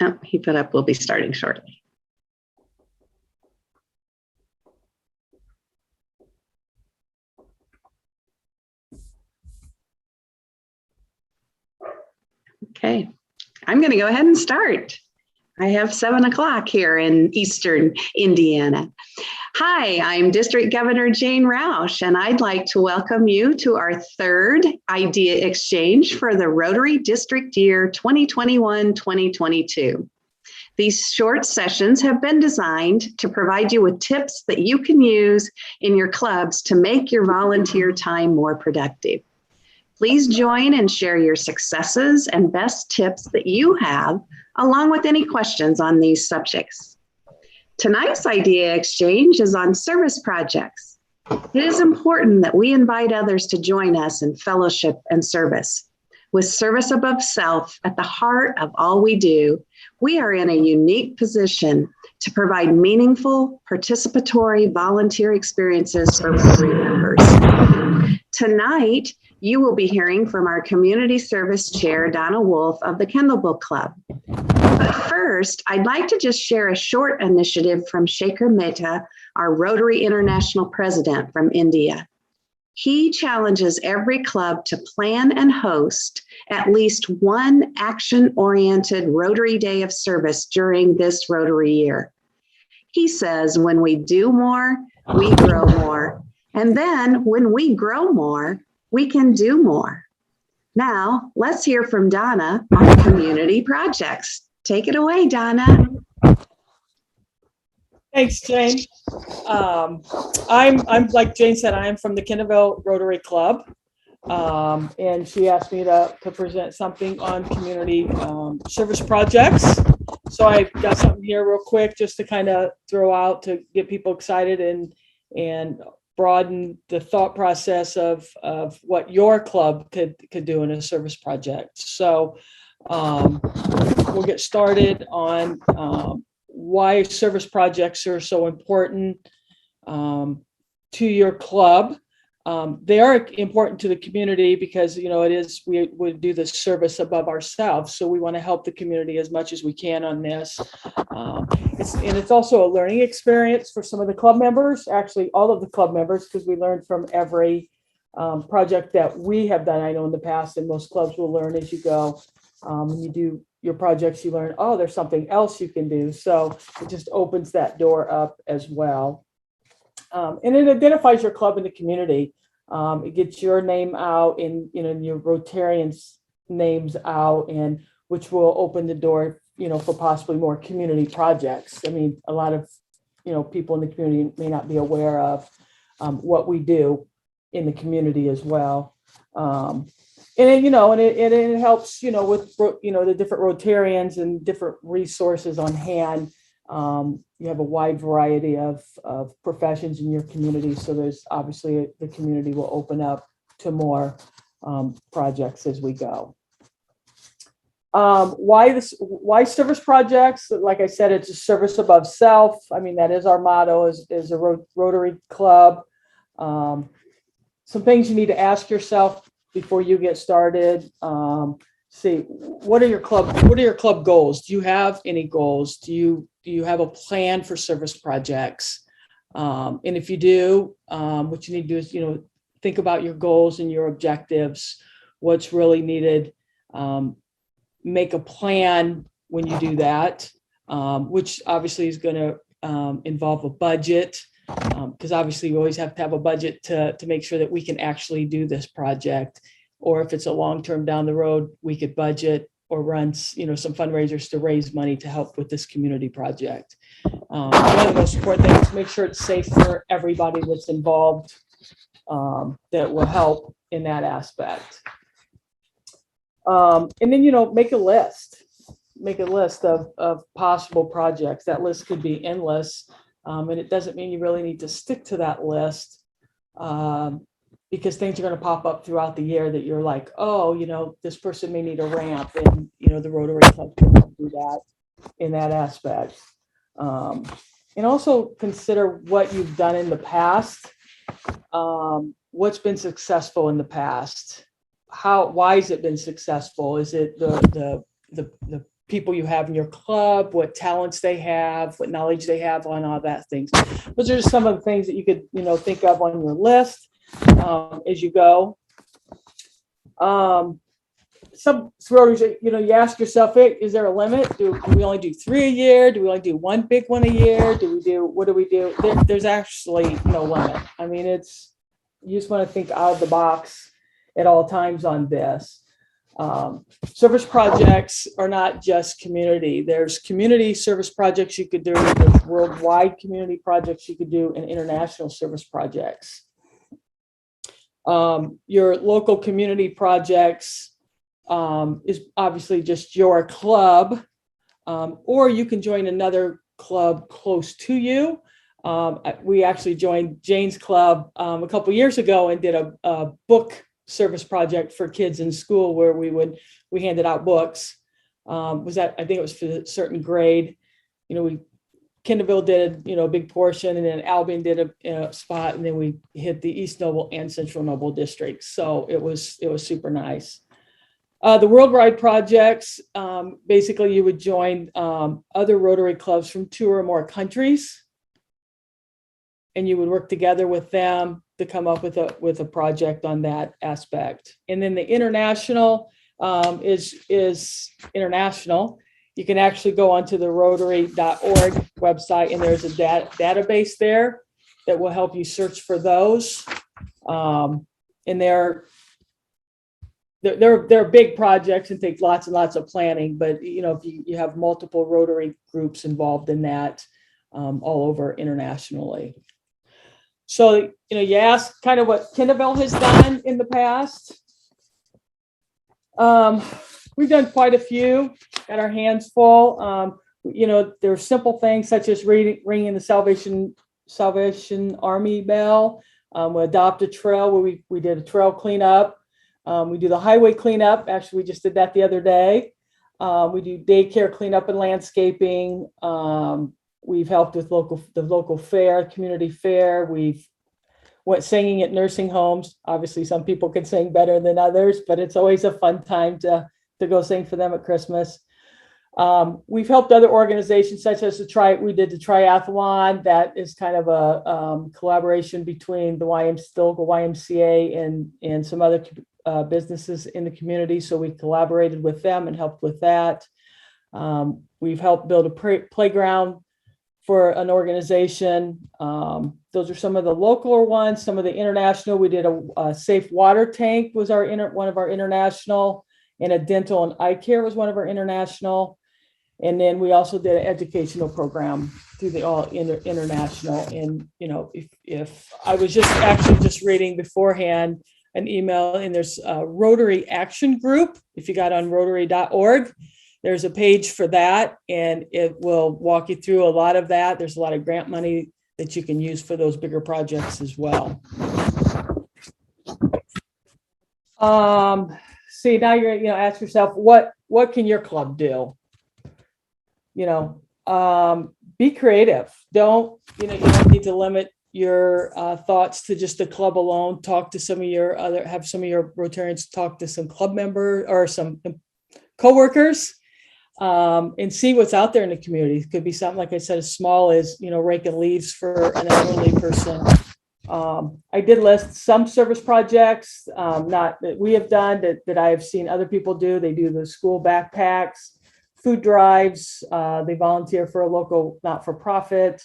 Oh, he put up, we'll be starting shortly. Okay, I'm going to go ahead and start. I have 7 o'clock here in Eastern Indiana. Hi, I'm District Governor Jane Roush, and I'd like to welcome you to our 3rd Idea Exchange for the Rotary District Year 2021-2022. These short sessions have been designed to provide you with tips that you can use in your clubs to make your volunteer time more productive. Please join and share your successes and best tips that you have, along with any questions on these subjects. Tonight's Idea Exchange is on service projects. It is important that we invite others to join us in fellowship and service. With service above self at the heart of all we do, we are in a unique position to provide meaningful, participatory volunteer experiences for Rotary members. Tonight, you will be hearing from our Community Service Chair, Donna Wolfe of the Kendall Book Club. But first, I'd like to just share a short initiative from Shekhar Mehta, our Rotary International President from India. He challenges every club to plan and host at least one action-oriented Rotary Day of Service during this Rotary year. He says, when we do more, we grow more. And then when we grow more, we can do more. Now, let's hear from Donna on community projects. Take it away, Donna. Thanks, Jane. I'm like Jane said, I'm from the Kendallville Rotary Club. And she asked me to present something on community service projects. So I got something here real quick just to kind of throw out to get people excited and broaden the thought process of what your club could do in a service project. So we'll get started on why service projects are so important to your club. They are important to the community because, you know, we would do the service above ourselves. So we want to help the community as much as we can on this. It's also a learning experience for some of the club members, actually all of the club members, because we learn from every project that we have done. I know in the past, and most clubs will learn as you go. When you do your projects, you learn, oh, there's something else you can do. So it just opens that door up as well. And it identifies your club in the community. It gets your name out and, you know, your Rotarians' names out, and which will open the door, you know, for possibly more community projects. I mean, a lot of, you know, people in the community may not be aware of what we do in the community as well. And then, you know, and it helps, you know, with, you know, the different Rotarians and different resources on hand. You have a wide variety of professions in your community. So there's obviously the community will open up to more projects as we go. Why service projects? Like I said, it's a service above self. I mean, that is our motto as a Rotary Club. Some things you need to ask yourself before you get started. See, what are your club goals? Do you have any goals? Do you have a plan for service projects? And if you do, what you need to do is, you know, think about your goals and your objectives, what's really needed. Make a plan when you do that, which obviously is going to involve a budget, because obviously we always have to have a budget to make sure that we can actually do this project. Or if it's a long-term down the road, we could budget or run, you know, some fundraisers to raise money to help with this community project. One of the most important things is make sure it's safe for everybody that's involved, that will help in that aspect. And then, you know, make a list of possible projects. That list could be endless. And it doesn't mean you really need to stick to that list. Because things are going to pop up throughout the year that you're like, oh, you know, this person may need a ramp, and, you know, the Rotary Club can do that in that aspect. And also consider what you've done in the past. What's been successful in the past? Why has it been successful? Is it the people you have in your club, what talents they have, what knowledge they have on all that things. Those are just some of the things that you could, think of on your list as you go. Some sororities, you ask yourself, hey, is there a limit? Do we only do 3 a year? Do we only do one big one a year? What do we do? There's actually no limit. I mean, you just want to think out of the box at all times on this. Service projects are not just community. There's community service projects you could do, there's worldwide community projects you could do, and international service projects. Your local community projects is obviously just your club, or you can join another club close to you. We actually joined Jane's club a couple years ago and did a book service project for kids in school where we handed out books. I think it was for a certain grade. Kendallville did a big portion, and then Albion did a spot, and then we hit the East Noble and Central Noble districts. So it was super nice. The worldwide projects, basically you would join other Rotary clubs from 2 or more countries, and you would work together with them to come up with a project on that aspect. And then the international is international. You can actually go onto the Rotary.org website, and there's a database there that will help you search for those. And they're big projects and take lots and lots of planning, but if you have multiple Rotary groups involved in that all over internationally. So, you ask kind of what Kendallville has done in the past. We've done quite a few, got our hands full. There are simple things such as ringing the Salvation Army bell. We adopt a trail where we did a trail cleanup. We do the highway cleanup. Actually, we just did that the other day. We do daycare cleanup and landscaping. We've helped with the local fair, community fair. We've went singing at nursing homes. Obviously, some people can sing better than others, but it's always a fun time to go sing for them at Christmas. We've helped other organizations such as we did the triathlon. That is kind of a collaboration between the local YMCA and some other businesses in the community. So we collaborated with them and helped with that. We've helped build a playground for an organization. Those are some of the local ones. Some of the international, we did a safe water tank was one of our international, and a dental and eye care was one of our international. And then we also did an educational program through the all international. And if I was just reading beforehand an email, and there's a Rotary Action Group. If you got on Rotary.org, there's a page for that, and it will walk you through a lot of that. There's a lot of grant money that you can use for those bigger projects as well. See, now you're ask yourself, what can your club do? Be creative. You don't need to limit your thoughts to just the club alone. Talk to some of your Rotarians talk to some club members or some coworkers. And see what's out there in the community. It could be something, like I said, as small as, raking leaves for an elderly person. I did list some service projects, not that we have done, that I have seen other people do. They do the school backpacks, food drives. They volunteer for a local not-for-profit,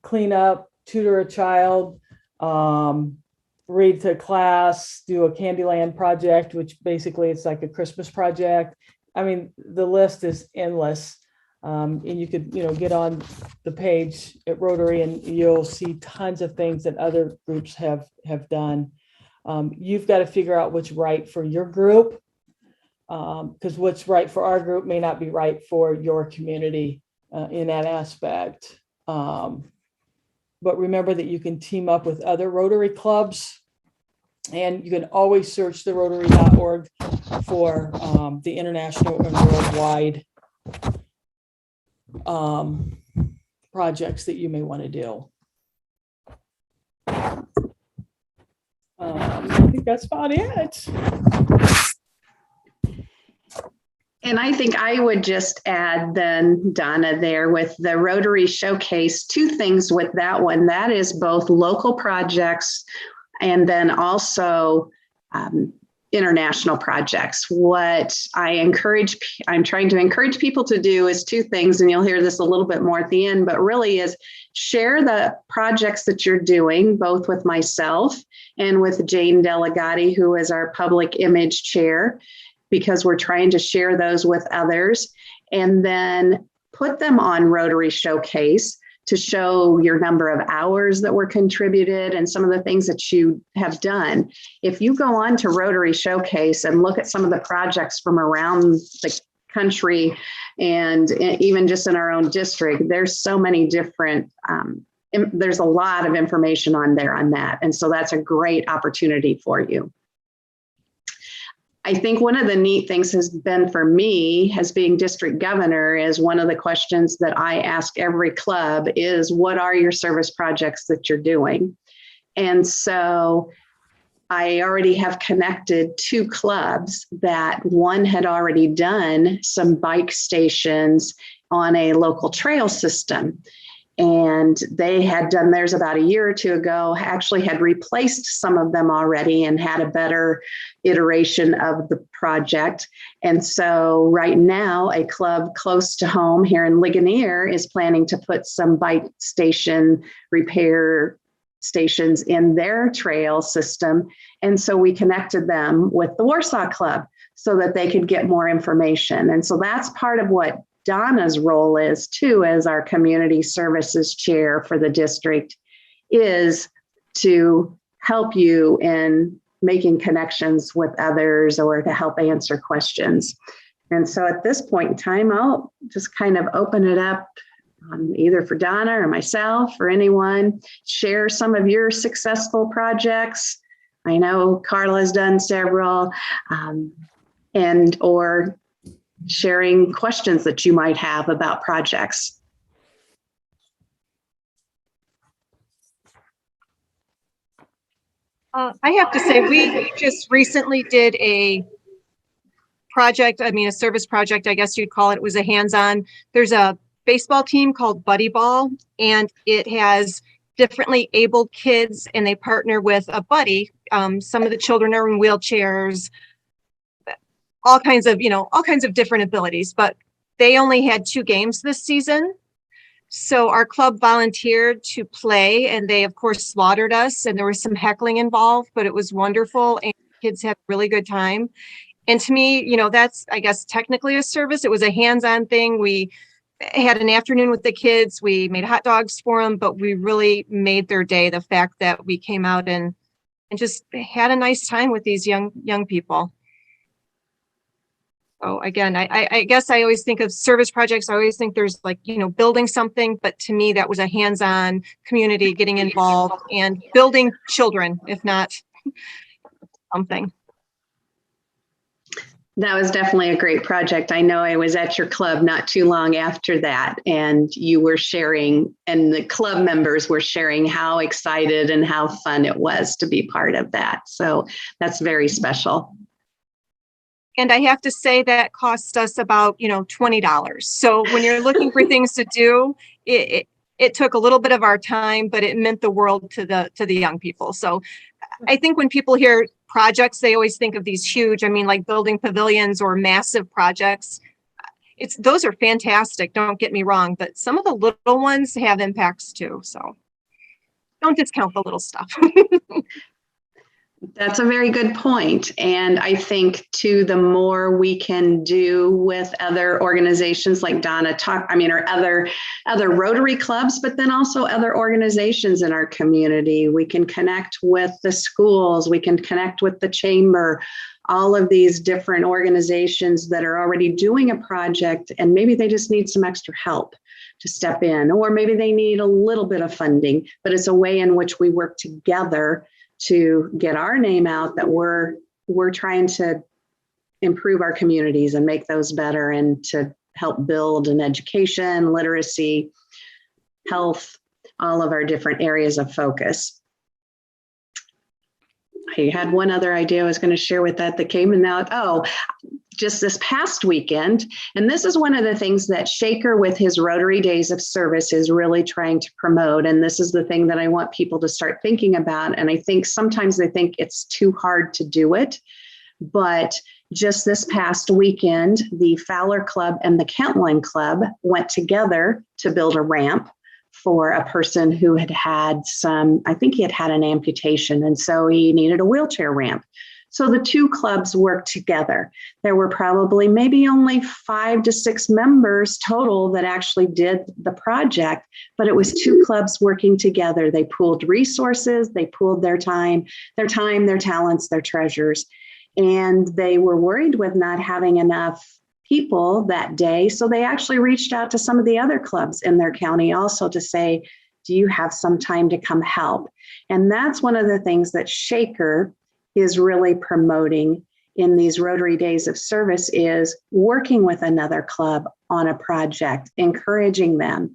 clean up, tutor a child, read to class, do a Candyland project, which basically it's like a Christmas project. I mean, the list is endless. And you could, get on the page at Rotary and you'll see tons of things that other groups have done. You've got to figure out what's right for your group, because what's right for our group may not be right for your community in that aspect. But remember that you can team up with other Rotary clubs. And you can always search the Rotary.org for the international and worldwide projects that you may want to do. I think that's about it. And I think I would just add then, Donna, there with the Rotary Showcase, two things with that one. That is both local projects and then also international projects. What I'm trying to encourage people to do is two things, and you'll hear this a little bit more at the end, but really is share the projects that you're doing, both with myself and with Jane Delegati, who is our public image chair, because we're trying to share those with others, and then put them on Rotary Showcase to show your number of hours that were contributed and some of the things that you have done. If you go on to Rotary Showcase and look at some of the projects from around the country and even just in our own district, there's so many different, there's a lot of information on there on that. And so that's a great opportunity for you. I think one of the neat things has been for me as being district governor is one of the questions that I ask every club is, what are your service projects that you're doing? And so I already have connected 2 clubs that one had already done some bike stations on a local trail system. And they had done theirs about a year or 2 ago, actually had replaced some of them already and had a better iteration of the project. And so right now, a club close to home here in Ligonier is planning to put some bike station repair stations in their trail system. And so we connected them with the Warsaw Club so that they could get more information. And so that's part of what Donna's role is too, as our community services chair for the district, is to help you in making connections with others or to help answer questions. And so at this point in time, I'll just kind of open it up either for Donna or myself or anyone. Share some of your successful projects. I know Carla's done several, and or sharing questions that you might have about projects. I have to say, we just recently did a project, a service project, I guess you'd call it. It was a hands-on. There's a baseball team called Buddy Ball, and it has differently abled kids, and they partner with a buddy. Some of the children are in wheelchairs, all kinds of different abilities, but they only had 2 games this season. So our club volunteered to play, and they of course slaughtered us, and there was some heckling involved, but it was wonderful, and kids had a really good time. And to me, that's, I guess, technically a service. It was a hands-on thing. We had an afternoon with the kids. We made hot dogs for them, but we really made their day. The fact that we came out and just had a nice time with these young people. So again, I guess I always think of service projects. I always think there's building something, but to me, that was a hands-on community getting involved and building children, if not something. That was definitely a great project. I know I was at your club not too long after that, and you were sharing, and the club members were sharing how excited and how fun it was to be part of that. So that's very special. And I have to say that cost us about, $20. So when you're looking for things to do, it took a little bit of our time, but it meant the world to the young people. So I think when people hear projects, they always think of these huge, like building pavilions or massive projects. Those are fantastic, don't get me wrong, but some of the little ones have impacts too. So don't discount the little stuff. That's a very good point. And I think too, the more we can do with other organizations like Donna or other Rotary clubs, but then also other organizations in our community, we can connect with the schools, we can connect with the chamber, all of these different organizations that are already doing a project, and maybe they just need some extra help to step in, or maybe they need a little bit of funding, but it's a way in which we work together to get our name out that we're trying to improve our communities and make those better, and to help build an education, literacy, health, all of our different areas of focus. I had one other idea I was going to share with that came in now. Oh, just this past weekend. And this is one of the things that Shaker with his Rotary Days of Service is really trying to promote. And this is the thing that I want people to start thinking about. And I think sometimes they think it's too hard to do it. But just this past weekend, the Fowler Club and the Kentland Club went together to build a ramp for a person who had had I think he had had an amputation. And so he needed a wheelchair ramp. So the two clubs worked together. There were probably maybe only 5 to 6 members total that actually did the project, but it was two clubs working together. They pooled resources, they pooled their time, their talents, their treasures. And they were worried with not having enough people that day. So they actually reached out to some of the other clubs in their county also to say, do you have some time to come help? And that's one of the things that Shaker is really promoting in these Rotary Days of Service, is working with another club on a project, encouraging them.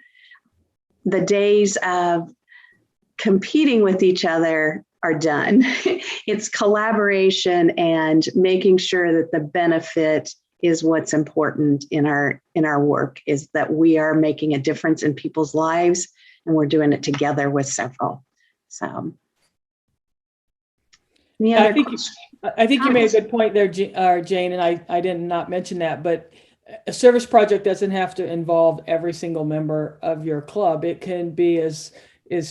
The days of competing with each other are done. It's collaboration and making sure that the benefit is what's important in our work, is that we are making a difference in people's lives and we're doing it together with several. So I think you made a good point there, Jane, and I did not mention that, but a service project doesn't have to involve every single member of your club. It can be as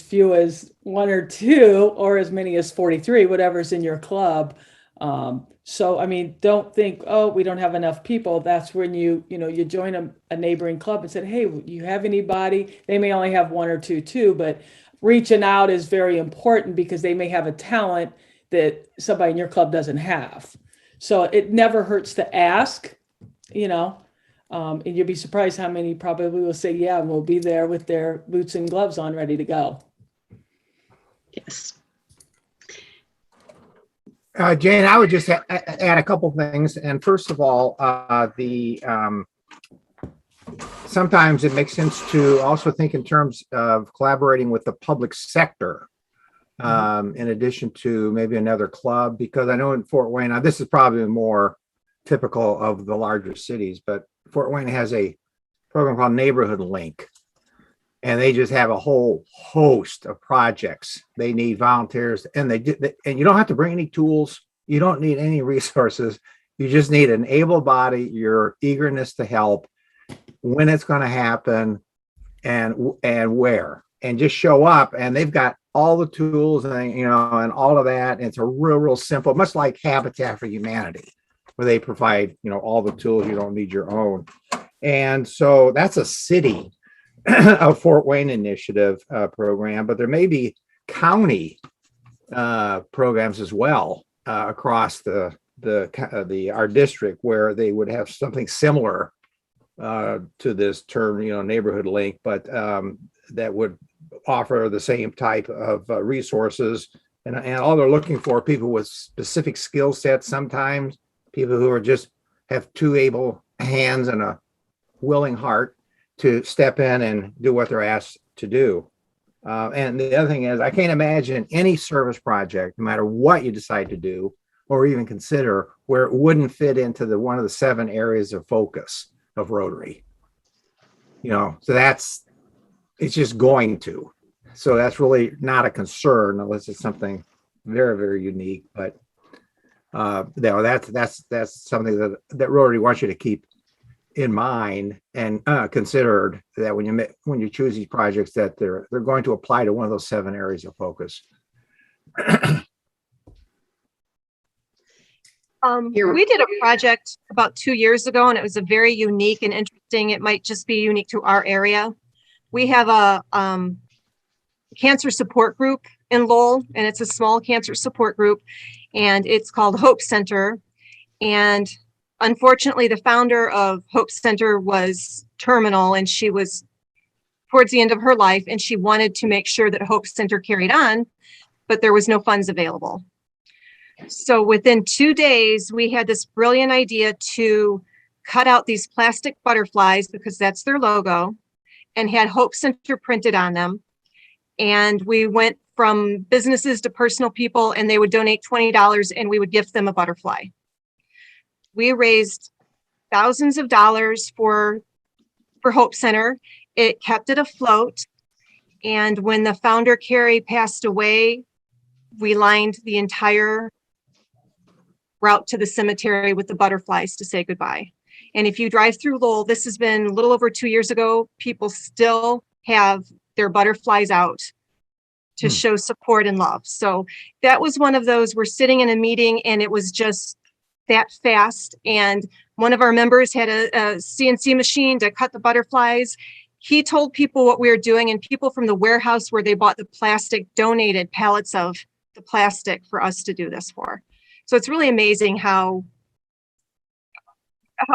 few as 1 or 2, or as many as 43, whatever's in your club. So, I mean, don't think, oh, we don't have enough people. That's when you join a neighboring club and said, hey, you have anybody? They may only have 1 or 2 too, but reaching out is very important because they may have a talent that somebody in your club doesn't have. So it never hurts to ask, and you'll be surprised how many probably will say, yeah, and we'll be there with their boots and gloves on, ready to go. Yes. Jane, I would just add a couple things. And first of all, sometimes it makes sense to also think in terms of collaborating with the public sector. In addition to maybe another club, because I know in Fort Wayne, now this is probably more typical of the larger cities, but Fort Wayne has a program called Neighborhood Link, and they just have a whole host of projects. They need volunteers, and and you don't have to bring any tools. You don't need any resources. You just need an able body, your eagerness to help, when it's going to happen, and where, and just show up. And they've got all the tools and all of that. And it's a real simple, much like Habitat for Humanity, where they provide all the tools. You don't need your own. And so that's a city of Fort Wayne initiative program, but there may be county programs as well across our district, where they would have something similar to this term, Neighborhood Link, but that would offer the same type of resources, and all they're looking for are people with specific skill sets, sometimes people who are just have 2 able hands and a willing heart to step in and do what they're asked to do. And the other thing is, I can't imagine any service project, no matter what you decide to do or even consider, where it wouldn't fit into one of the 7 areas of focus of Rotary. So it's just going to. So that's really not a concern unless it's something very, very unique. But that's something that Rotary wants you to keep in mind and considered, that when you choose these projects, that they're going to apply to one of those 7 areas of focus. We did a project about 2 years ago, and it was a very unique and interesting. It might just be unique to our area. We have a cancer support group in Lowell, and it's a small cancer support group, and it's called Hope Center. And unfortunately, the founder of Hope Center was terminal, and she was towards the end of her life, and she wanted to make sure that Hope Center carried on, but there was no funds available. So within 2 days, we had this brilliant idea to cut out these plastic butterflies, because that's their logo, and had Hope Center printed on them. And we went from businesses to personal people, and they would donate $20 and we would gift them a butterfly. We raised thousands of dollars for Hope Center. It kept it afloat. And when the founder, Carrie, passed away, we lined the entire route to the cemetery with the butterflies to say goodbye. And if you drive through Lowell, this has been a little over 2 years ago, people still have their butterflies out to show support and love. So that was one of those, we're sitting in a meeting and it was just that fast. And one of our members had a CNC machine to cut the butterflies. He told people what we were doing, and people from the warehouse where they bought the plastic donated pallets of the plastic for us to do this for. So it's really amazing how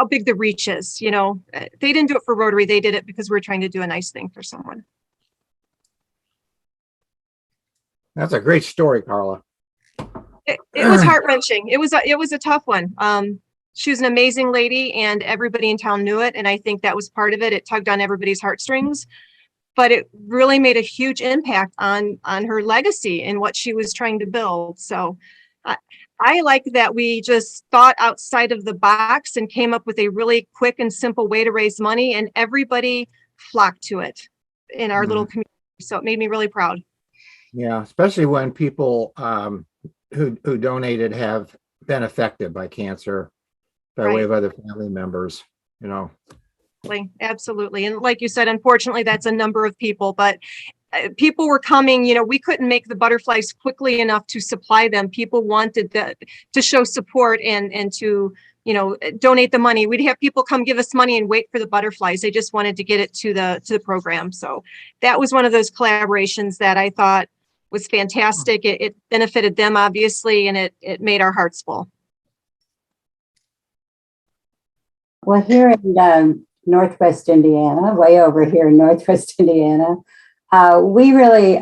big the reach is. You know, they didn't do it for Rotary. They did it because we're trying to do a nice thing for someone. That's a great story, Carla. It was heart-wrenching. It was a tough one. She was an amazing lady and everybody in town knew it. And I think that was part of it. It tugged on everybody's heartstrings, but it really made a huge impact on her legacy and what she was trying to build. So I like that we just thought outside of the box and came up with a really quick and simple way to raise money, and everybody flocked to it in our little community. So it made me really proud. Yeah, especially when people who donated have been affected by cancer by way of other family members, you know. Absolutely. And like you said, unfortunately, that's a number of people, but people were coming, you know, we couldn't make the butterflies quickly enough to supply them. People wanted to show support and to, you know, donate the money. We'd have people come give us money and wait for the butterflies. They just wanted to get it to the program. So that was one of those collaborations that I thought was fantastic. It benefited them, obviously, and it made our hearts full. Well, here in Northwest Indiana, way over here in Northwest Indiana, we really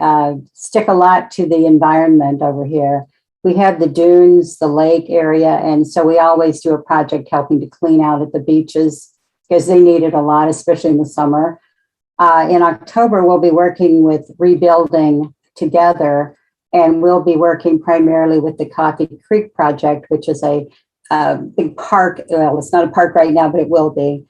stick a lot to the environment over here. We have the dunes, the lake area, and so we always do a project helping to clean out at the beaches because they need it a lot, especially in the summer. In October, we'll be working with Rebuilding Together, and we'll be working primarily with the Coffee Creek Project, which is a big park. Well, it's not a park right now, but it will be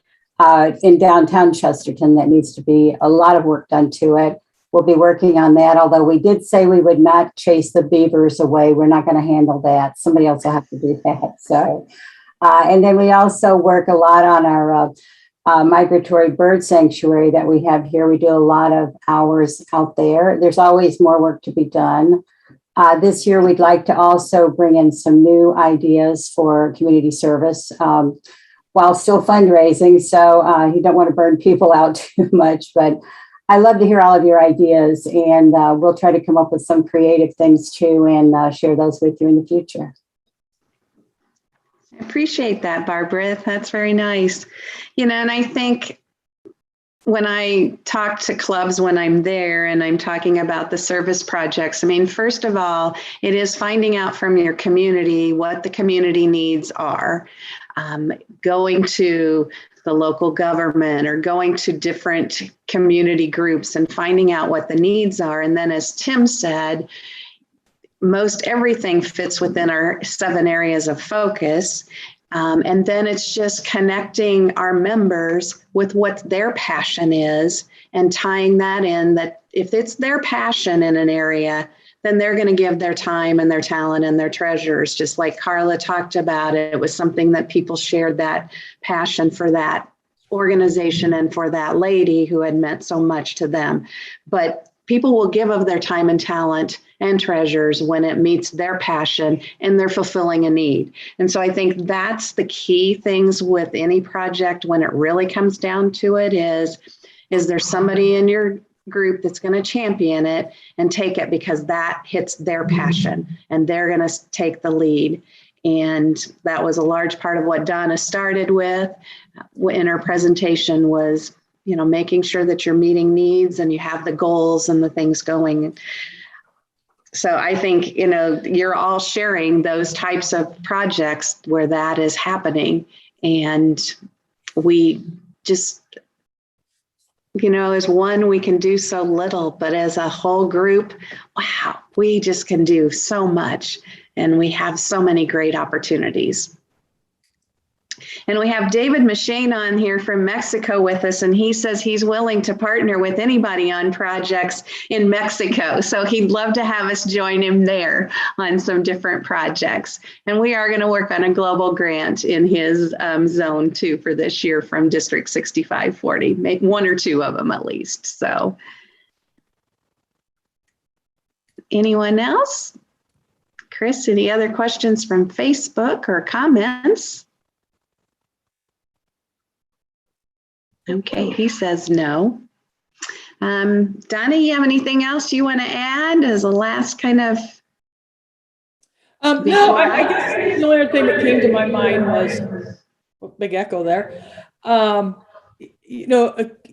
in downtown Chesterton. That needs to be a lot of work done to it. We'll be working on that, although we did say we would not chase the beavers away. We're not going to handle that. Somebody else will have to do that. So, and then we also work a lot on our migratory bird sanctuary that we have here. We do a lot of hours out there. There's always more work to be done. This year, we'd like to also bring in some new ideas for community service while still fundraising. So you don't want to burn people out too much, but I love to hear all of your ideas, and we'll try to come up with some creative things too and share those with you in the future. I appreciate that, Barbara. That's very nice. You know, and I think when I talk to clubs when I'm there and I'm talking about the service projects, I mean, first of all, it is finding out from your community what the community needs are. Going to the local government or going to different community groups and finding out what the needs are. And then, as Tim said, most everything fits within our 7 areas of focus. And then it's just connecting our members with what their passion is and tying that in, that if it's their passion in an area, then they're going to give their time and their talent and their treasures. Just like Carla talked about, it was something that people shared, that passion for that organization and for that lady who had meant so much to them. But people will give of their time and talent and treasures when it meets their passion and they're fulfilling a need. And so I think that's the key things with any project when it really comes down to it is there somebody in your group that's going to champion it and take it because that hits their passion and they're going to take the lead. And that was a large part of what Donna started with in her presentation was, you know, making sure that you're meeting needs and you have the goals and the things going. So I think, you know, you're all sharing those types of projects where that is happening. And we just, you know, as one, we can do so little, but as a whole group, wow, we just can do so much. And we have so many great opportunities. And we have David Machine on here from Mexico with us, and he says he's willing to partner with anybody on projects in Mexico. So he'd love to have us join him there on some different projects. And we are going to work on a global grant in his zone too for this year from District 6540, make one or two of them at least. So anyone else? Chris, any other questions from Facebook or comments? Okay, he says no. Donna, you have anything else you want to add as a last kind of? No, I guess the only other thing that came to my mind was, big echo there.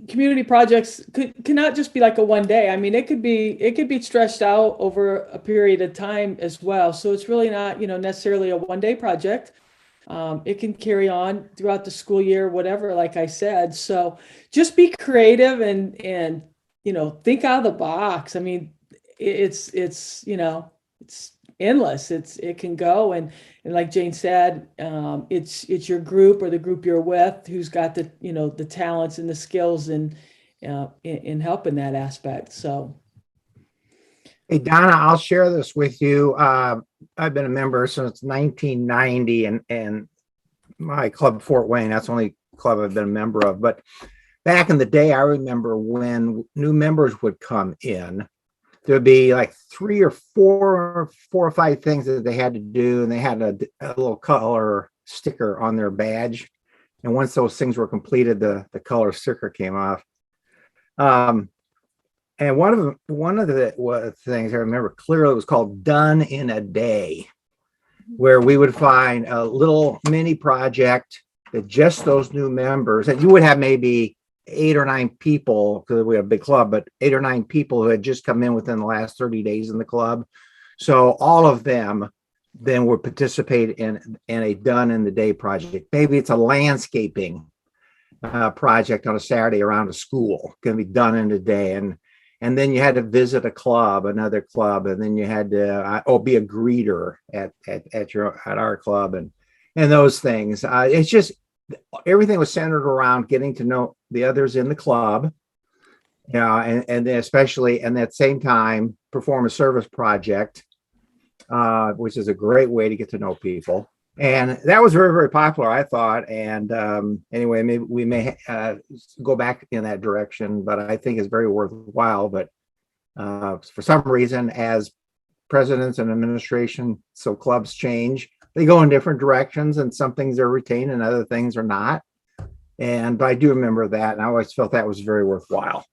Community projects cannot just be like a one day. I mean, it could be stretched out over a period of time as well. So it's really not, necessarily a one day project. It can carry on throughout the school year, whatever, like I said. So just be creative and think out of the box. I mean, it's endless. It can go. And like Jane said, it's your group or the group you're with who's got the talents and the skills in helping that aspect. So. Hey, Donna, I'll share this with you. I've been a member since 1990 and my club, Fort Wayne, that's the only club I've been a member of. But back in the day, I remember when new members would come in, there'd be like 3 or 4 or 5 things that they had to do. And they had a little color sticker on their badge. And once those things were completed, the color sticker came off. And one of the things I remember clearly was called Done in a Day, where we would find a little mini project that just those new members, and you would have maybe 8 or 9 people, because we have a big club, but 8 or 9 people who had just come in within the last 30 days in the club. So all of them then would participate in a Done in the Day project. Maybe it's a landscaping project on a Saturday around a school, going to be done in a day. And then you had to visit another club, and then you had to be a greeter at our club and those things. It's just everything was centered around getting to know the others in the club, and then especially and at the same time perform a service project, which is a great way to get to know people. And that was very, very popular, I thought. And anyway, maybe we may go back in that direction, but I think it's very worthwhile. But for some reason, as presidents and administration, so clubs change, they go in different directions, and some things are retained and other things are not. But I do remember that, and I always felt that was very worthwhile.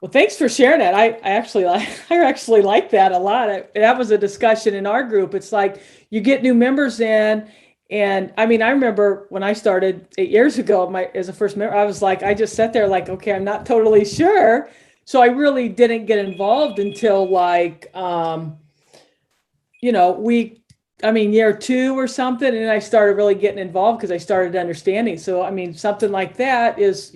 Well, thanks for sharing that. I actually like that a lot. That was a discussion in our group. It's like you get new members in, and I mean, I remember when I started 8 years ago, as a first member, I was like, I just sat there like, okay, I'm not totally sure. So I really didn't get involved until year 2 or something, and I started really getting involved because I started understanding. So I mean, something like that is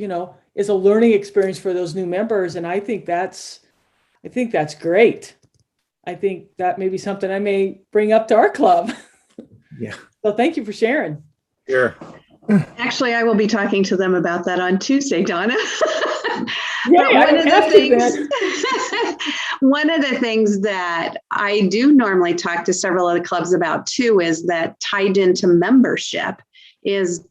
a learning experience for those new members. And I think that's great. I think that may be something I may bring up to our club. Yeah. So thank you for sharing. Sure. Actually, I will be talking to them about that on Tuesday, Donna. Yeah, one of the things that I do normally talk to several of the clubs about too is that tied into membership is,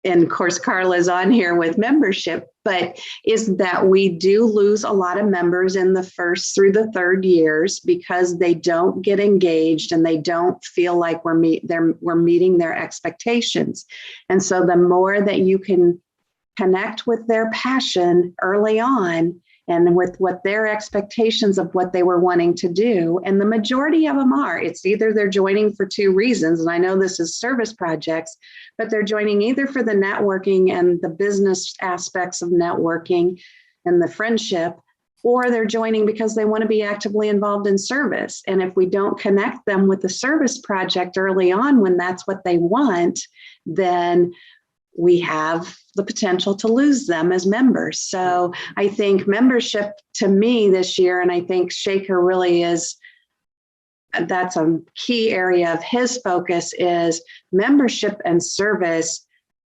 and of course, Carla's on here with membership, but is that we do lose a lot of members in the first through the third years because they don't get engaged and they don't feel like we're meeting their expectations. And so the more that you can connect with their passion early on and with what their expectations of what they were wanting to do. And the majority of them it's either they're joining for 2 reasons. And I know this is service projects, but they're joining either for the networking and the business aspects of networking and the friendship, or they're joining because they want to be actively involved in service. And if we don't connect them with the service project early on, when that's what they want, then we have the potential to lose them as members. So I think membership to me this year, and I think Shaker really is that's a key area of his focus is membership and service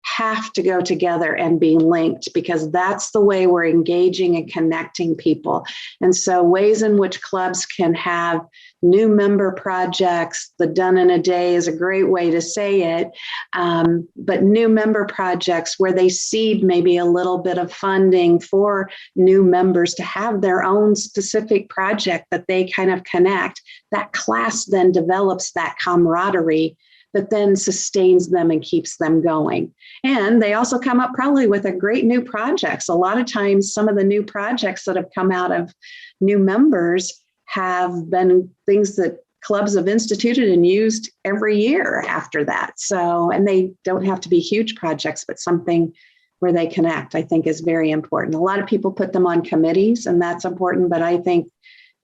have to go together and be linked, because that's the way we're engaging and connecting people. And so ways in which clubs can have new member projects, the done in a day is a great way to say it, but new member projects where they seed maybe a little bit of funding for new members to have their own specific project that they kind of connect. That class then develops that camaraderie that then sustains them and keeps them going. And they also come up probably with a great new projects. A lot of times, some of the new projects that have come out of new members have been things that clubs have instituted and used every year after that. So, and they don't have to be huge projects, but something where they connect, I think is very important. A lot of people put them on committees, and that's important, but I think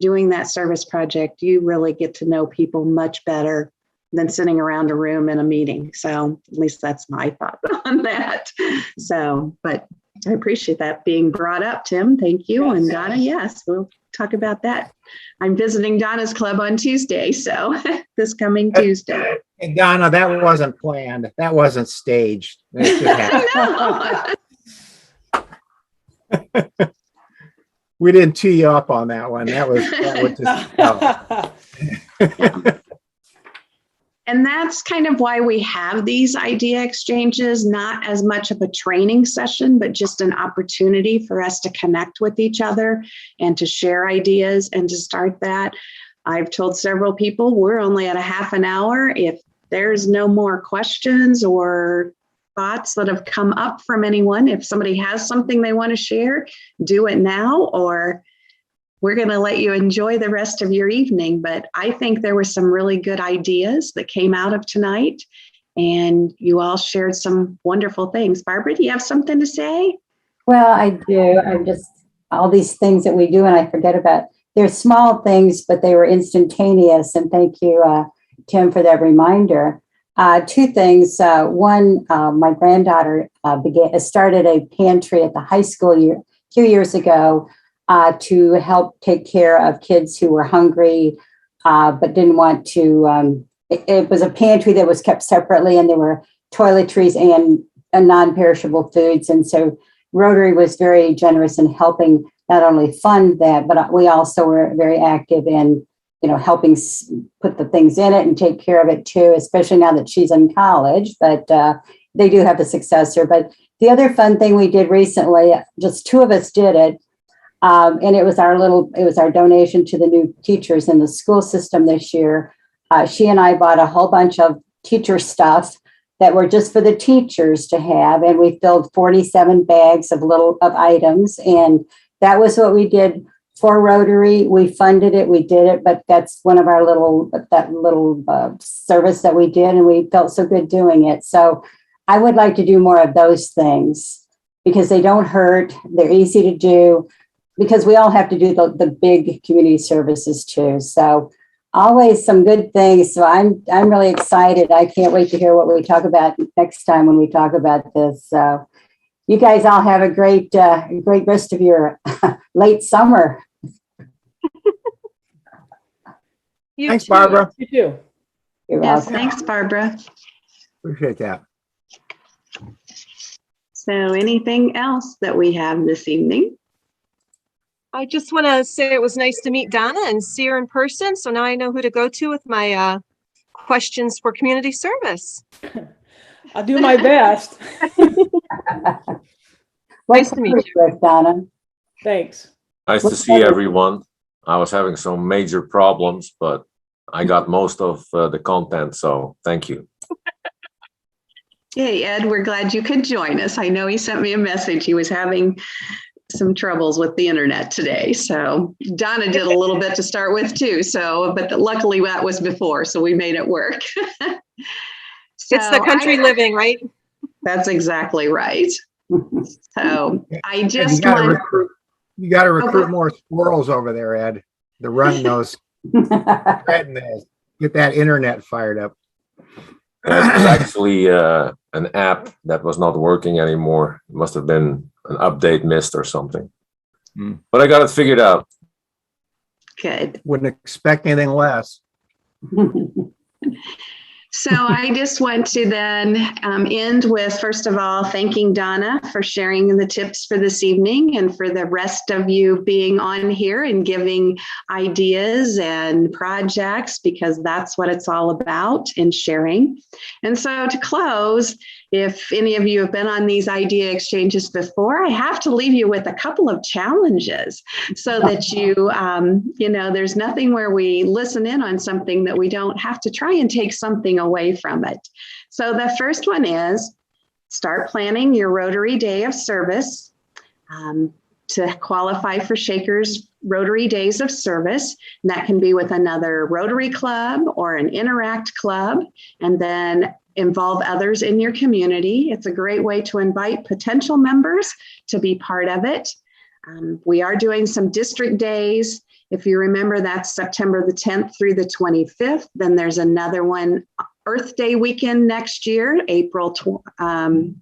doing that service project, you really get to know people much better than sitting around a room in a meeting. So at least that's my thought on that. So, but I appreciate that being brought up, Tim. Thank you. And Donna, yes, we'll talk about that. I'm visiting Donna's club on Tuesday. So this coming Tuesday. And Donna, that wasn't planned. That wasn't staged. It just happened. We didn't tee you up on that one. That was just, And that's kind of why we have these idea exchanges, not as much of a training session, but just an opportunity for us to connect with each other and to share ideas and to start that. I've told several people we're only at a half an hour. If there's no more questions or thoughts that have come up from anyone, if somebody has something they want to share, do it now, or we're going to let you enjoy the rest of your evening. But I think there were some really good ideas that came out of tonight, and you all shared some wonderful things. Barbara, do you have something to say? Well, I do. I'm just, all these things that we do and I forget about. They're small things, but they were instantaneous. And thank you, Tim, for that reminder. Two things. One, my granddaughter started a pantry at the high school a few years ago to help take care of kids who were hungry, but didn't want to. It was a pantry that was kept separately, and there were toiletries and non-perishable foods. And so Rotary was very generous in helping not only fund that, but we also were very active in, helping put the things in it and take care of it too, especially now that she's in college. But they do have a successor. But the other fun thing we did recently, just two of us did it. And it was our donation to the new teachers in the school system this year. She and I bought a whole bunch of teacher stuff that were just for the teachers to have. And we filled 47 bags of items. And that was what we did for Rotary. We funded it, we did it, but that's one of our little service that we did. And we felt so good doing it. So I would like to do more of those things because they don't hurt. They're easy to do, because we all have to do the big community services too. So always some good things. So I'm really excited. I can't wait to hear what we talk about next time when we talk about this. So you guys all have a great rest of your late summer. Thanks, Barbara. You too. You're Yes, welcome. thanks, Barbara. Appreciate that. So anything else that we have this evening? I just want to say it was nice to meet Donna and see her in person. So now I know who to go to with my questions for community service. I'll do my best. Nice to meet you, Donna. Thanks. Nice to see everyone. I was having some major problems, but I got most of the content, so thank you. Hey, Ed, we're glad you could join us. I know he sent me a message. He was having some troubles with the internet today. So Donna did a little bit to start with too. So, but luckily that was before, so we made it work. It's the country living, right? That's exactly right. So I just you got to recruit more squirrels over there, Ed, to run those treadmills. Get that internet fired up. It was actually an app that was not working anymore. It must have been an update missed or something. But I got it figured out. Good. Wouldn't expect anything less. So I just want to then end with, first of all, thanking Donna for sharing the tips for this evening and for the rest of you being on here and giving ideas and projects, because that's what it's all about in sharing. And so to close, if any of you have been on these idea exchanges before, I have to leave you with a couple of challenges so that there's nothing where we listen in on something that we don't have to try and take something away from it. So the first one is start planning your Rotary Day of Service to qualify for Shaker's Rotary Days of Service. And that can be with another Rotary Club or an Interact Club, and then involve others in your community. It's a great way to invite potential members to be part of it. We are doing some district days. If you remember, that's September the 10th through the 25th. Then there's another one, Earth Day weekend next year, April 20th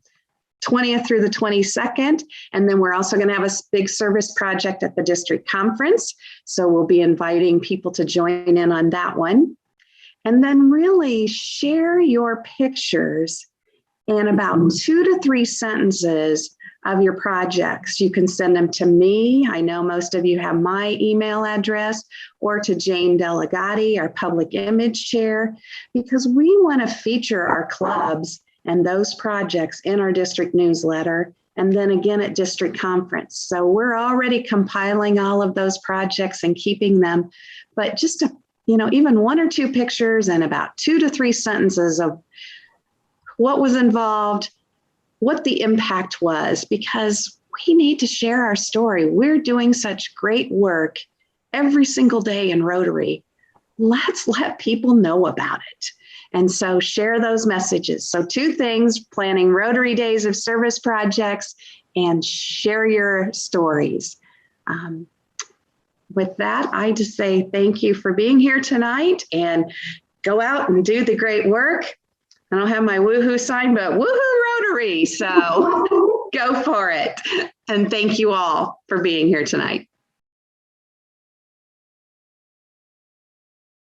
through the 22nd. And then we're also going to have a big service project at the district conference. So we'll be inviting people to join in on that one. And then really share your pictures in about 2 to 3 sentences of your projects. You can send them to me. I know most of you have my email address, or to Jane Delegati, our public image chair, because we want to feature our clubs and those projects in our district newsletter, and then again at district conference. So we're already compiling all of those projects and keeping them, but just even 1 or 2 pictures and about 2 to 3 sentences of what was involved, what the impact was, because we need to share our story. We're doing such great work every single day in Rotary. Let's let people know about it. And so share those messages. So 2 things: planning Rotary Days of Service projects and share your stories. With that, I just say thank you for being here tonight, and go out and do the great work. I don't have my woohoo sign, but woohoo Rotary. So go for it. And thank you all for being here tonight.